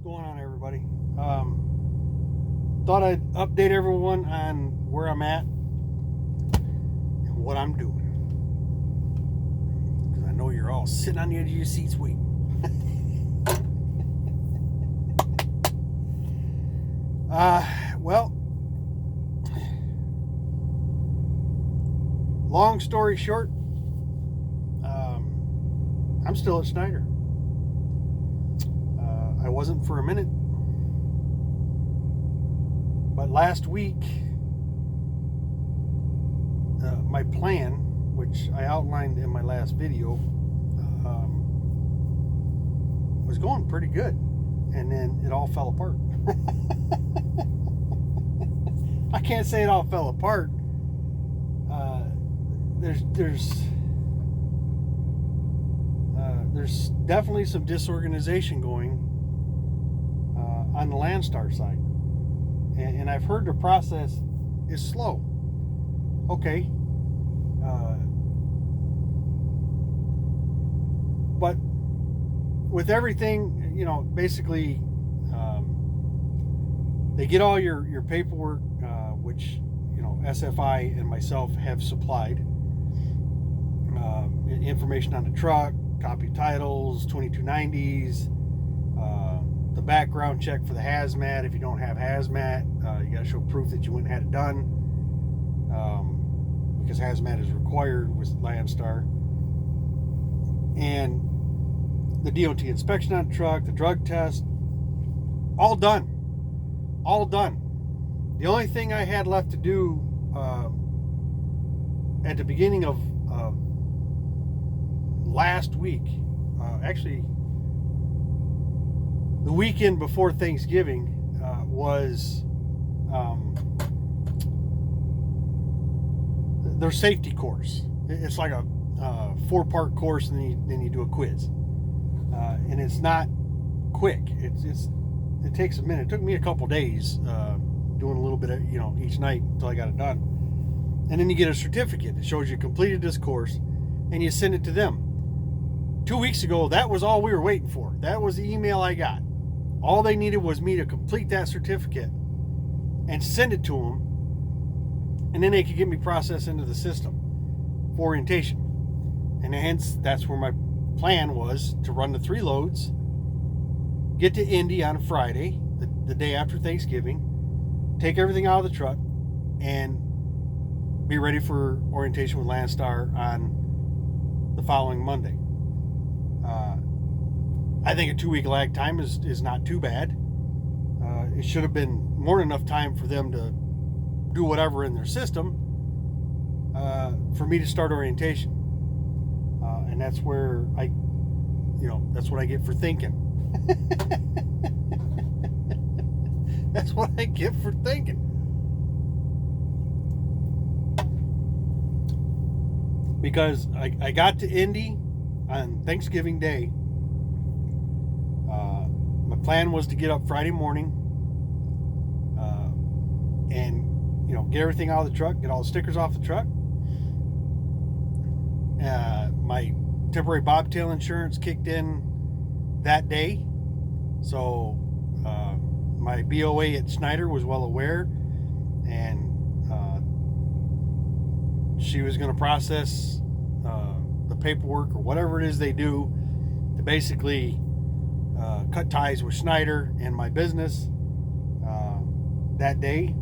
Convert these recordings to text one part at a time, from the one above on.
What's going on, everybody? Thought I'd update everyone on where I'm at and what I'm doing, because I know you're all sitting on the edge of your seats waiting. Well, long story short, I'm still at Schneider. I wasn't for a minute, but last week, my plan, which I outlined in my last video, was going pretty good, and then it all fell apart. I can't say it all fell apart. There's definitely some disorganization going on the Landstar side, and I've heard the process is slow. Okay, but with everything, basically, they get all your paperwork, which SFI and myself have supplied. Information on the truck, copy titles, 2290s, the background check for the hazmat. If you don't have hazmat, you got to show proof that you went and had it done, because hazmat is required with Landstar. And the DOT inspection on the truck, the drug test, all done. The only thing I had left to do at the beginning of last week, actually the weekend before Thanksgiving, was their safety course. It's like a 4-part course, and then you do a quiz, and it's not quick. It takes a minute. It took me a couple days, doing a little bit of each night until I got it done. And then you get a certificate that shows you completed this course, and you send it to them. 2 weeks ago, that was all we were waiting for. That was the email I got. All they needed was me to complete that certificate and send it to them, and then they could get me processed into the system for orientation. And hence, that's where my plan was, to run the 3 loads, get to Indy on a Friday, the day after Thanksgiving, take everything out of the truck, and be ready for orientation with Landstar on the following Monday. I think a 2-week lag time is not too bad. It should have been more than enough time for them to do whatever in their system, for me to start orientation. And that's where that's what I get for thinking. That's what I get for thinking. Because I got to Indy on Thanksgiving Day. My plan was to get up Friday morning, and get everything out of the truck, get all the stickers off the truck. My temporary bobtail insurance kicked in that day, so my BOA at Schneider was well aware, and she was going to process the paperwork or whatever it is they do to basically cut ties with Schneider and my business that day.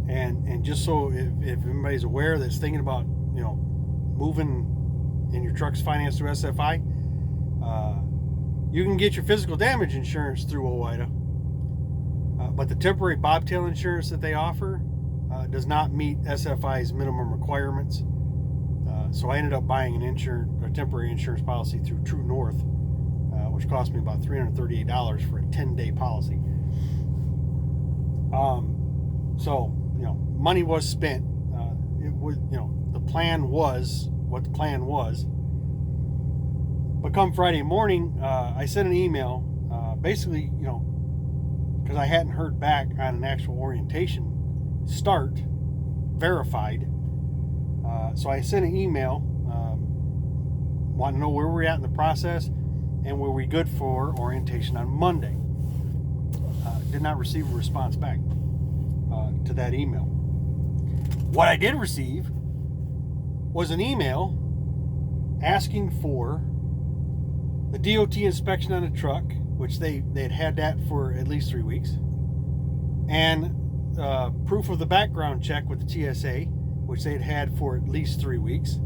And just so if everybody's aware that's thinking about moving and your truck's financed through SFI, you can get your physical damage insurance through OOIDA, but the temporary bobtail insurance that they offer does not meet SFI's minimum requirements. So I ended up buying a temporary insurance policy through True North, which cost me about $338 for a 10-day policy. So money was spent. It was the plan was what the plan was. But come Friday morning, I sent an email, basically because I hadn't heard back on an actual orientation start verified. So I sent an email wanting to know where we're at in the process. And were we good for orientation on Monday? Did not receive a response back to that email. What I did receive was an email asking for the DOT inspection on the truck, which they'd had that for at least 3 weeks, and proof of the background check with the TSA, which they'd had for at least 3 weeks.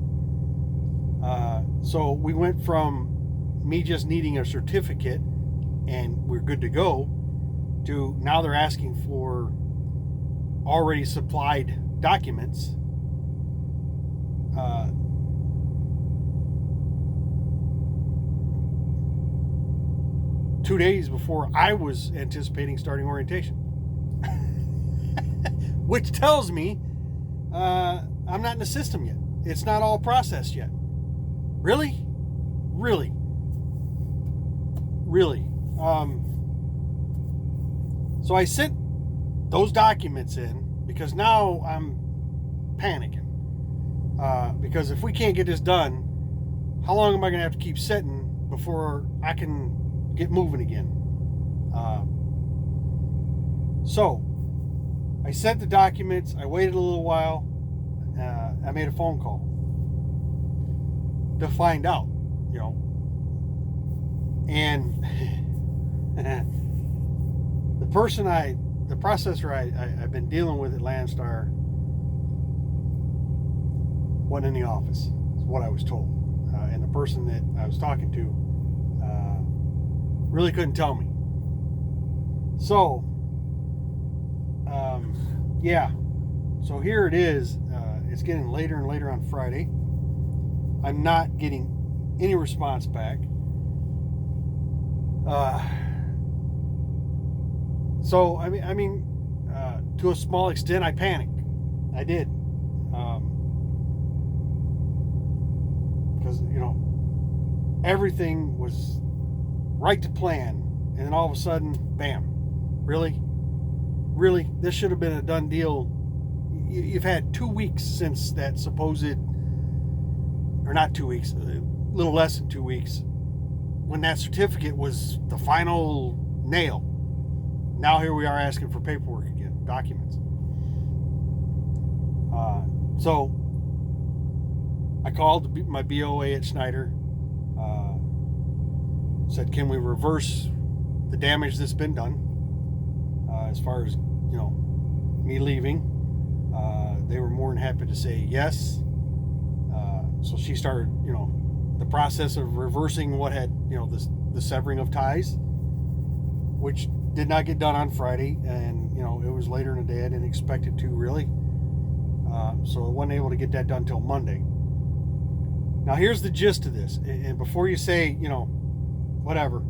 So we went from me just needing a certificate and we're good to go to now they're asking for already supplied documents. 2 days before I was anticipating starting orientation. Which tells me I'm not in the system yet. It's not all processed yet. Really? So I sent those documents in because now I'm panicking. Because if we can't get this done, how long am I going to have to keep sitting before I can get moving again? So I sent the documents. I waited a little while. I made a phone call to find out, and the processor I've been dealing with at Landstar wasn't in the office, is what I was told. And the person that I was talking to really couldn't tell me. So, so here it is. It's getting later and later on Friday. I'm not getting any response back. So I mean, to a small extent, I panicked. I did, because everything was right to plan, and then all of a sudden, bam! Really, this should have been a done deal. You've had 2 weeks since that supposed, or not 2 weeks, a little less than 2 weeks, when that certificate was the final nail. Now here we are asking for paperwork again, documents. So I called my BOA at Schneider, said, can we reverse the damage that's been done, as far as, me leaving. They were more than happy to say yes. So she started, the process of reversing what had, the severing of ties, which did not get done on Friday, and it was later in the day. I didn't expect it to, really. So I wasn't able to get that done till Monday. Now here's the gist of this, and before you say, whatever,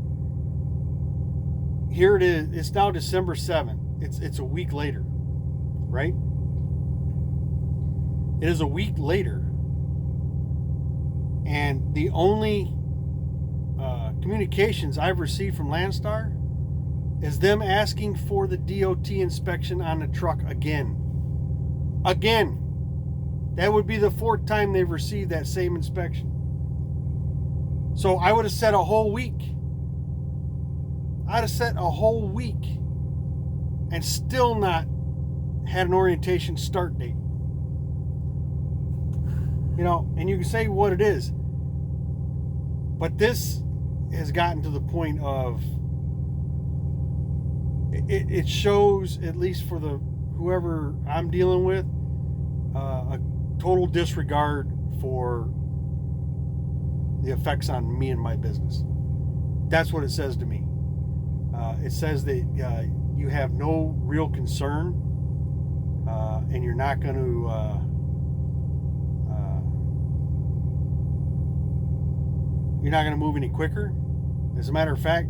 here it is. It's now December 7th. It's a week later, right? It is a week later, and the only communications I've received from Landstar is them asking for the DOT inspection on the truck again. That would be the 4th time they've received that same inspection. So I would have set a whole week. I'd have set a whole week and still not had an orientation start date. And you can say what it is, but this has gotten to the point of it shows, at least for whoever I'm dealing with, a total disregard for the effects on me and my business. That's what it says to me. It says that you have no real concern, and you're not going to move any quicker. As a matter of fact,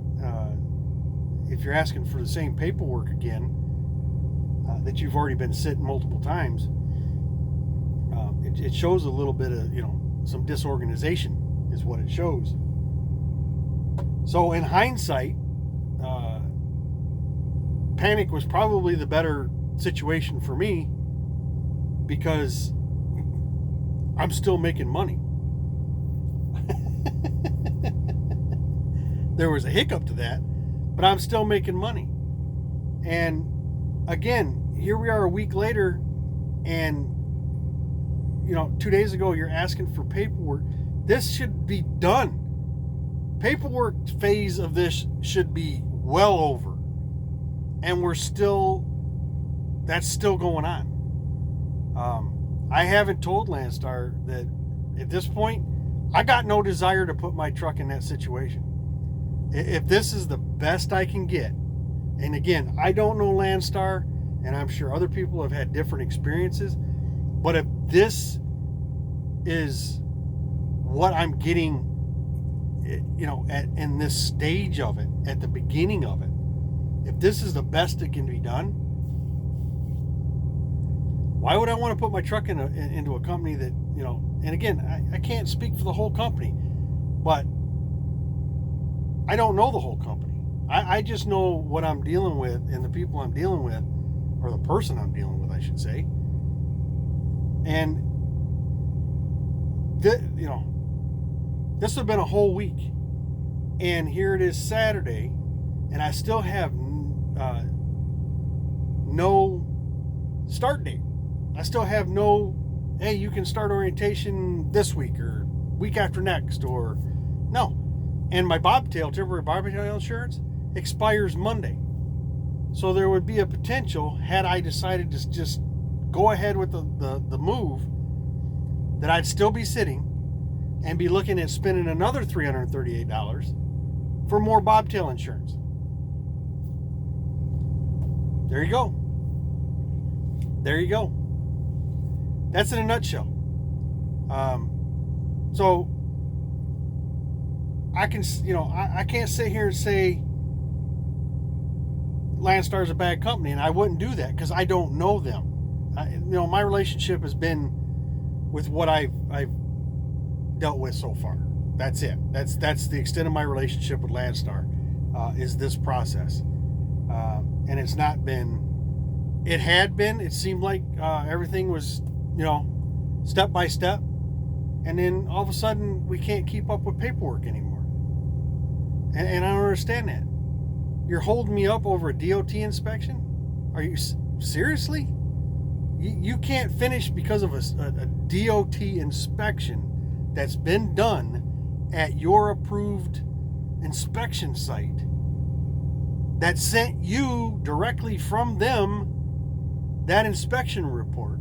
if you're asking for the same paperwork again that you've already been sitting multiple times, it shows a little bit of some disorganization is what it shows. So in hindsight, panic was probably the better situation for me, because I'm still making money. there was a hiccup to that, but I'm still making money. And again, here we are a week later, and 2 days ago you're asking for paperwork. This should be done. Paperwork phase of this should be well over, and that's still going on. I haven't told Landstar that at this point I got no desire to put my truck in that situation. If this is the best I can get, and again, I don't know Landstar, and I'm sure other people have had different experiences, but if this is what I'm getting, in this stage of it, at the beginning of it, if this is the best that can be done, why would I want to put my truck into a company that, and again, I can't speak for the whole company, but I don't know the whole company. I just know what I'm dealing with and the people I'm dealing with, or the person I'm dealing with, I should say. And, this would have been a whole week. And here it is Saturday, and I still have no start date. I still have no, hey, you can start orientation this week or week after next, or no. And my temporary bobtail insurance expires Monday. So there would be a potential, had I decided to just go ahead with the move, that I'd still be sitting and be looking at spending another $338 for more bobtail insurance. There you go. There you go. That's in a nutshell. So I can, I can't sit here and say Landstar is a bad company, and I wouldn't do that because I don't know them. My relationship has been with what I've dealt with so far. That's it. That's the extent of my relationship with Landstar, is this process. And it's not been, it had been, it seemed like everything was, step by step. And then all of a sudden we can't keep up with paperwork anymore. And I don't understand that. You're holding me up over a DOT inspection? Are you seriously? You can't finish because of a DOT inspection that's been done at your approved inspection site that sent you directly from them that inspection report.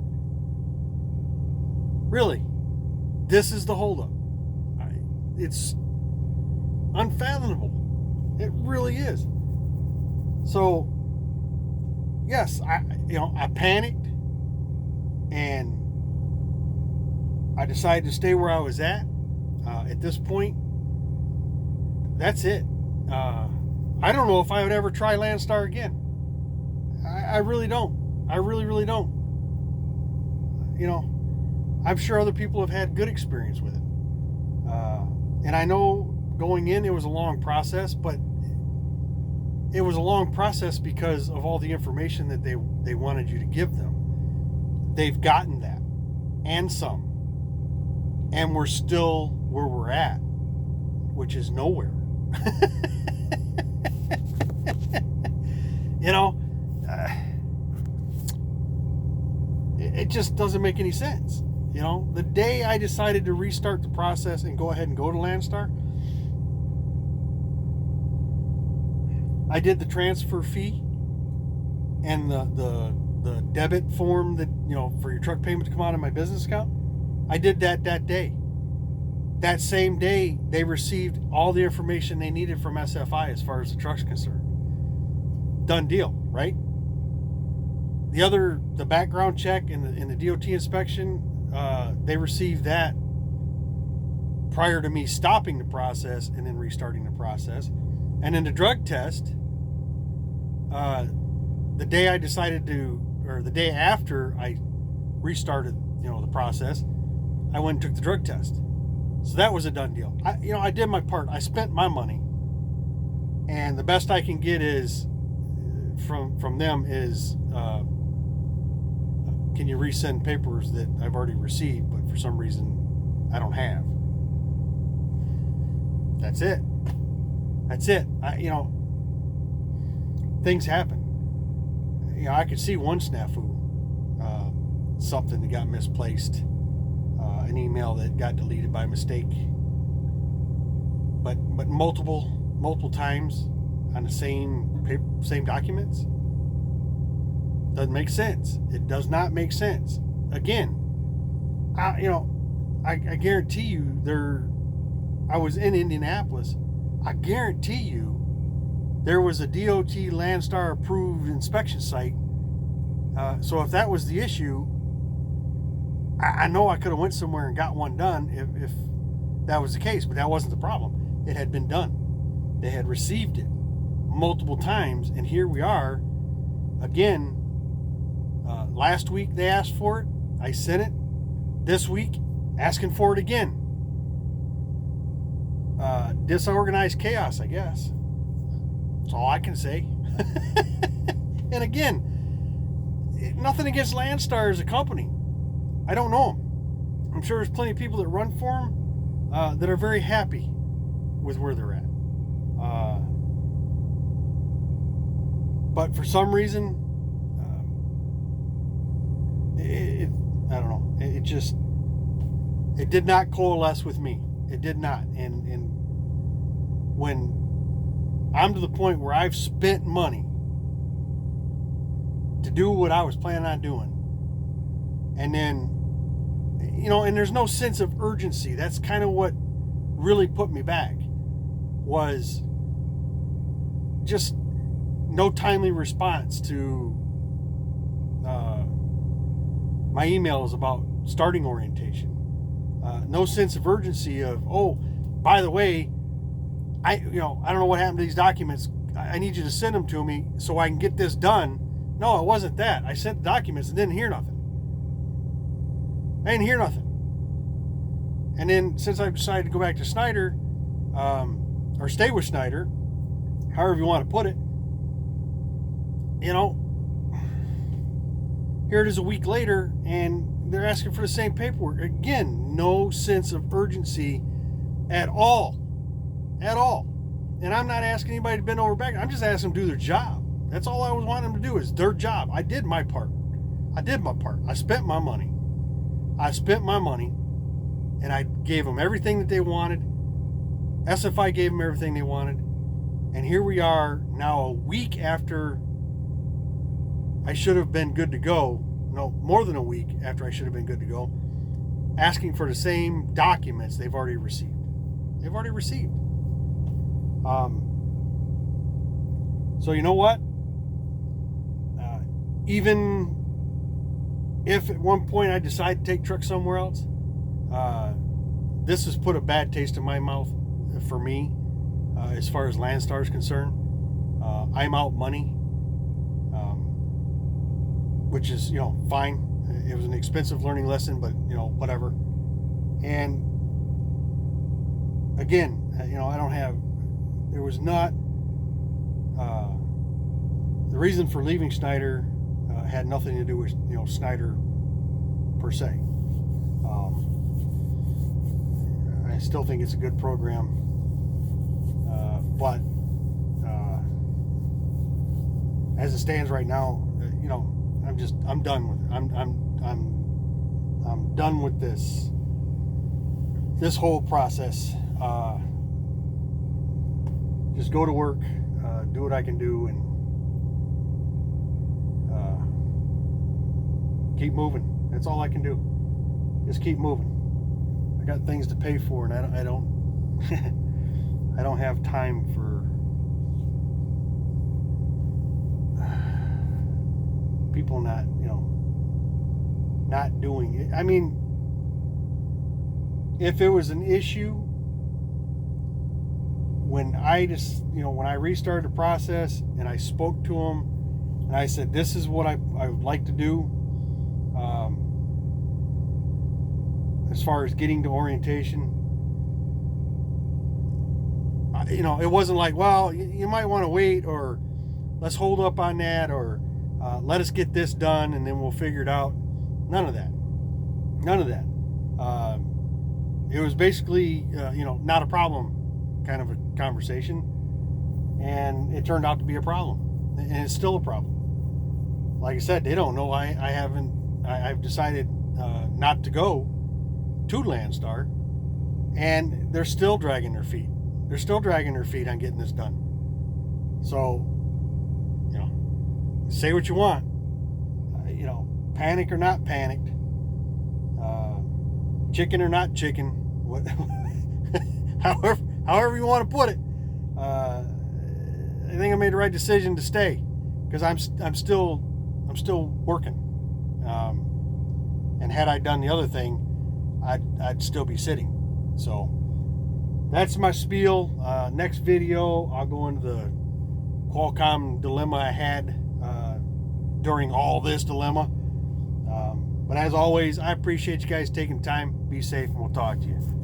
Really, this is the holdup. It's unfathomable. It really is. So, yes, I panicked, and I decided to stay where I was at. At this point, that's it. I don't know if I would ever try Landstar again. I really don't. I really, really don't. I'm sure other people have had good experience with it. And I know going in, it was a long process, but it was a long process because of all the information that they wanted you to give them. They've gotten that, and some. And we're still where we're at, which is nowhere. It just doesn't make any sense. The day I decided to restart the process and go ahead and go to Landstar, I did the transfer fee and the debit form that, for your truck payment to come out of my business account. I did that day. That same day, they received all the information they needed from SFI as far as the truck's concerned. Done deal, right? The background check and the DOT inspection, they received that prior to me stopping the process and then restarting the process. And then the drug test, the day I decided to, or the day after I restarted, the process, I went and took the drug test. So that was a done deal. I did my part. I spent my money, and the best I can get is from them is, can you resend papers that I've already received, but for some reason I don't have. That's it. That's it. Things happen. I could see one snafu, something that got misplaced, an email that got deleted by mistake, but multiple times on the same documents doesn't make sense. It does not make sense. Again, I guarantee you I was in Indianapolis. I guarantee you there was a DOT Landstar approved inspection site. So if that was the issue, I know I could have went somewhere and got one done if that was the case, but that wasn't the problem. It had been done. They had received it multiple times, and here we are again. Last week they asked for it. I sent it. This week, asking for it again. Disorganized chaos, I guess. That's all I can say. And again, nothing against Landstar as a company. I don't know them. I'm sure there's plenty of people that run for them that are very happy with where they're at. But for some reason, I don't know. It did not coalesce with me. It did not. And when I'm to the point where I've spent money to do what I was planning on doing, and then, and there's no sense of urgency. That's kind of what really put me back, was just no timely response to my emails about starting orientation. No sense of urgency of, oh, by the way, I don't know what happened to these documents. I need you to send them to me so I can get this done. No, it wasn't that. I sent the documents and didn't hear nothing. I didn't hear nothing. And then since I decided to go back to Schneider, or stay with Schneider, however you want to put it, here it is a week later, and they're asking for the same paperwork. Again, no sense of urgency at all. At all. And I'm not asking anybody to bend over back. I'm just asking them to do their job. That's all I was wanting them to do, is their job. I did my part. I spent my money. And I gave them everything that they wanted. SFI gave them everything they wanted. And here we are now, a week after I should have been good to go. No, more than a week after I should have been good to go, asking for the same documents they've already received. So you know what? Even if at one point I decide to take truck somewhere else, this has put a bad taste in my mouth for me, as far as Landstar is concerned. I'm out money, which is, fine. It was an expensive learning lesson, but, whatever. And again, there was not, the reason for leaving Schneider had nothing to do with, Schneider per se. I still think it's a good program, but as it stands right now, I'm done with it. I'm done with this whole process. Just go to work, do what I can do, and keep moving. That's all I can do. Just keep moving. I got things to pay for, and I don't I don't have time for people not doing it. I mean, if it was an issue when I restarted the process and I spoke to them and I said, this is what I would like to do, as far as getting to orientation, it wasn't like, well, you might want to wait, or let's hold up on that, or let us get this done and then we'll figure it out. None of that. It was basically, not a problem kind of a conversation. and it turned out to be a problem, and it's still a problem. Like I said, they don't know I've decided not to go to Landstar, and they're still dragging their feet. They're still dragging their feet on getting this done. So, say what you want. Panic or not panicked, chicken or not chicken, what, however you want to put it. I think I made the right decision to stay, because I'm still working. And had I done the other thing, I'd still be sitting. So that's my spiel. Next video, I'll go into the Qualcomm dilemma I had during all this dilemma. But as always, I appreciate you guys taking time. Be safe, and we'll talk to you.